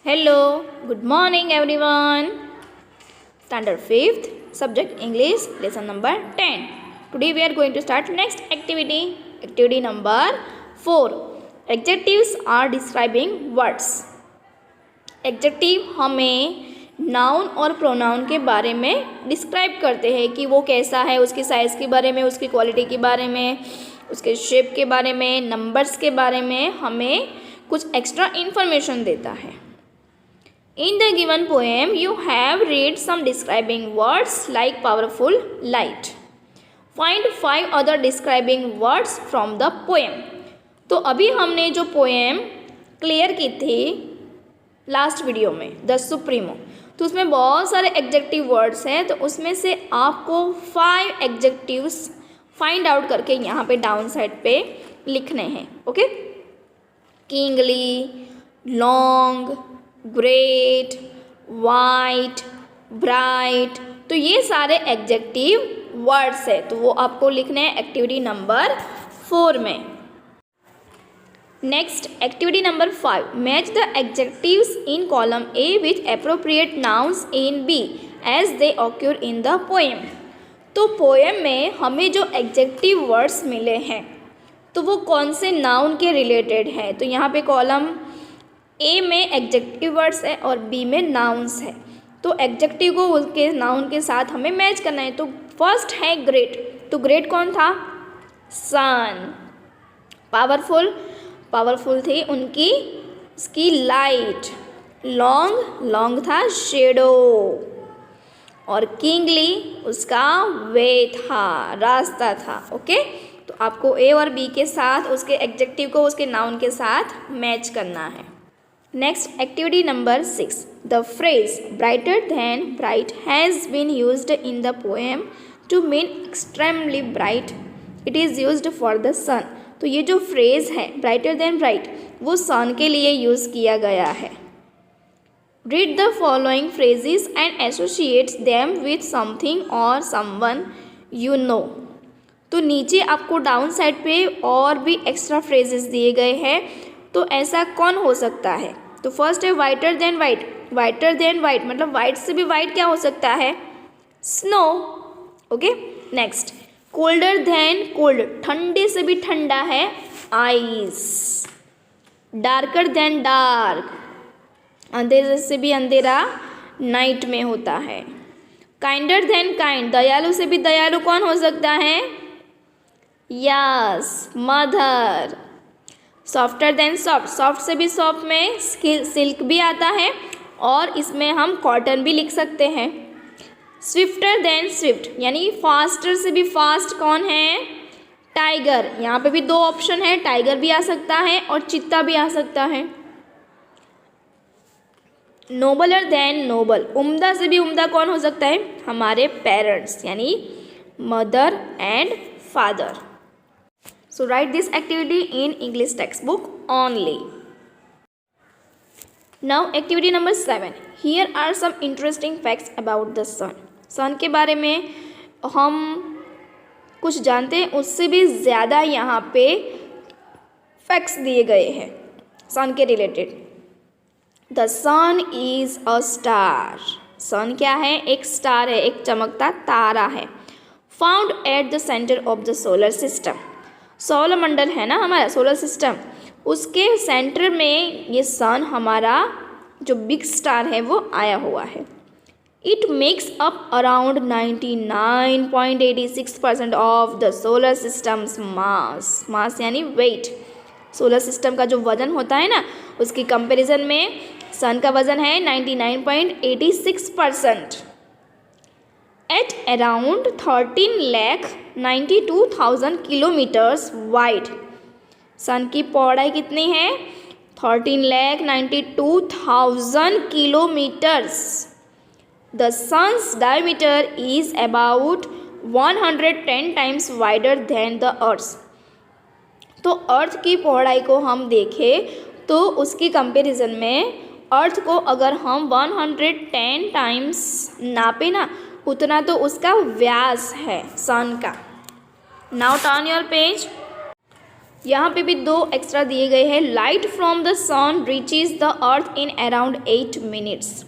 Hello, good morning everyone. Standard 5th, subject English, lesson number 10. Today we are going to start next activity. Activity number 4. Adjectives are describing words. Adjective हमें noun और pronoun के बारे में describe करते हैं कि वो कैसा है, उसकी साइज़ के बारे में, उसकी क्वालिटी के बारे में, उसके शेप के बारे में, नंबर्स के बारे में हमें कुछ एक्स्ट्रा इन्फॉर्मेशन देता है. In the given poem, you have read some describing words like powerful, light. Find 5 other describing words from the poem. तो अभी हमने जो पोएम क्लियर की थी लास्ट वीडियो में द सुप्रीमो, तो उसमें बहुत सारे एग्जेक्टिव वर्ड्स हैं. तो उसमें से आपको 5 एग्जेक्टिव्स फाइंड आउट करके यहाँ पे डाउन साइड पे लिखने हैं. Okay. Kingly, long, great, white, bright, तो ये सारे एग्जेक्टिव वर्ड्स है. तो वो आपको लिखने हैं एक्टिविटी नंबर 4 में. Next activity number 5. Match the adjectives in column A with appropriate nouns in B as they occur in the poem. तो पोएम में हमें जो एग्जेक्टिव वर्ड्स मिले हैं तो वो कौन से नाउन के रिलेटेड है. तो यहाँ पे कॉलम ए में एग्जेक्टिव वर्ड्स है और बी में नाउन्स है. तो एग्जेक्टिव को उसके नाउन के साथ हमें मैच करना है. तो फर्स्ट है ग्रेट. तो ग्रेट कौन था? सन. पावरफुल, पावरफुल थी उनकी उसकी लाइट. लॉन्ग, लॉन्ग था शेडो. और किंगली उसका वे था, रास्ता था. ओके. तो आपको ए और बी के साथ उसके एग्जेक्टिव को उसके नाउन के साथ मैच करना है. Next, activity number 6. The phrase brighter than bright has been used in the poem to mean extremely bright. It is used for the sun. तो ये जो phrase है brighter than bright वो sun के लिए यूज़ किया गया है. Read the following phrases and associate them with something or someone you know. तो नीचे आपको डाउन साइड पे और भी एक्स्ट्रा फ्रेजेस दिए गए हैं. तो ऐसा कौन हो सकता है? तो फर्स्ट है whiter than white. Whiter than white मतलब वाइट से भी वाइट क्या हो सकता है? Snow. Okay. Next, colder than cold, ठंडे से भी ठंडा है आइस. डार्कर देन डार्क, अंधेरे से भी अंधेरा नाइट में होता है. काइंडर देन काइंड, दयालु से भी दयालु कौन हो सकता है? Yes, mother. Softer then soft, soft से भी सॉफ्ट में सिल्क भी आता है और इसमें हम कॉटन भी लिख सकते हैं. स्विफ्टर देन स्विफ्ट यानी फास्टर से भी फास्ट कौन है? टाइगर. यहाँ पे भी 2 ऑप्शन है, टाइगर भी आ सकता है और चित्ता भी आ सकता है. नोबलर देन नोबल, उम्दा से भी उम्दा कौन हो सकता है? हमारे पेरेंट्स यानी mother and father. So write this activity in English textbook only. Now activity number 7. Here are some interesting facts about the sun. Sun के बारे में हम कुछ जानते हैं, उससे भी ज़्यादा यहाँ पे फैक्ट्स दिए गए हैं सन के related. The sun is a star. सन क्या है? एक स्टार है, एक चमकता तारा है. Found at the center of the solar system. सौर मंडल है ना हमारा सोलर सिस्टम, उसके सेंटर में ये सन हमारा जो बिग स्टार है वो आया हुआ है. It makes up around 99.86% of the solar system's mass. Mass यानी वेट. सोलर सिस्टम का जो वजन होता है ना उसकी कंपैरिजन में सन का वजन है 99.86%. At around 13,92,000 kilometers wide. सन की पौड़ाई कितनी है? 13,92,000 kilometers. The sun's diameter is about 110 times wider than the earth. तो अर्थ की पौड़ाई को हम देखें तो उसकी कंपैरिजन में अर्थ को अगर हम 110 टाइम्स नापे ना उतना तो उसका व्यास है सन का. Now turn your page. यहाँ पे भी 2 एक्स्ट्रा दिए गए हैं। Light from the sun reaches the earth in around 8 minutes.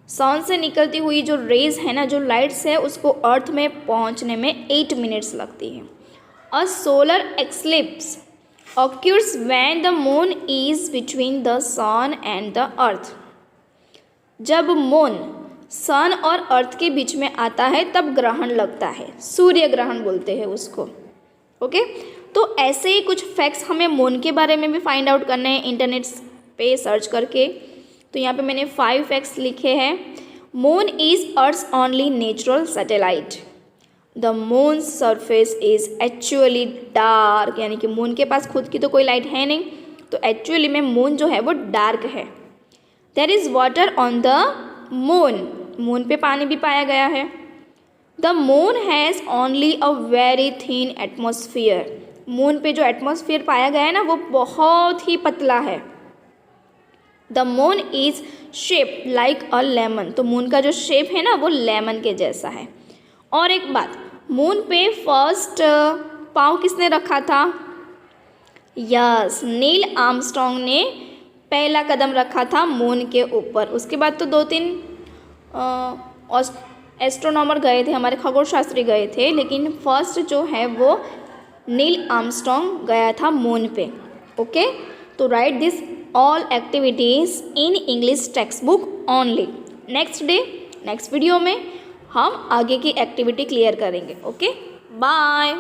Sun से निकलती हुई जो रेज है ना, जो लाइट्स है, उसको अर्थ में पहुँचने में 8 मिनट्स लगती है। अ solar eclipse occurs when the moon is between the sun and the earth। जब मून सन और अर्थ के बीच में आता है तब ग्रहण लगता है, सूर्य ग्रहण बोलते हैं उसको। ओके, तो ऐसे ही कुछ फैक्ट्स हमें मून के बारे में भी फाइंड आउट करने हैं इंटरनेट पे सर्च करके। तो यहाँ पे मैंने 5 फैक्ट्स लिखे हैं। Moon is earth's only natural satellite. The moon surface is actually dark, यानी कि मून के पास खुद की तो कोई लाइट है नहीं, तो एक्चुअली में मून जो है वो डार्क है। There is water on the moon, moon पे पानी भी पाया गया है। The moon has only a very thin atmosphere, moon पे जो एटमॉस्फेयर पाया गया है ना वो बहुत ही पतला है। The moon is shape like a lemon, तो मून का जो शेप है ना वो लेमन के जैसा है। और एक बात, मून पे फर्स्ट पाँव किसने रखा था? यस, नील आर्मस्ट्रॉन्ग ने पहला कदम रखा था मून के ऊपर। उसके बाद तो 2-3 एस्ट्रोनॉमर गए थे, हमारे खगोलशास्त्री गए थे, लेकिन फर्स्ट जो है वो नील आर्मस्ट्रॉन्ग गया था मून पे। ओके, तो write this all activities in English text book only. Next video में हम आगे की एक्टिविटी क्लियर करेंगे। Okay, bye.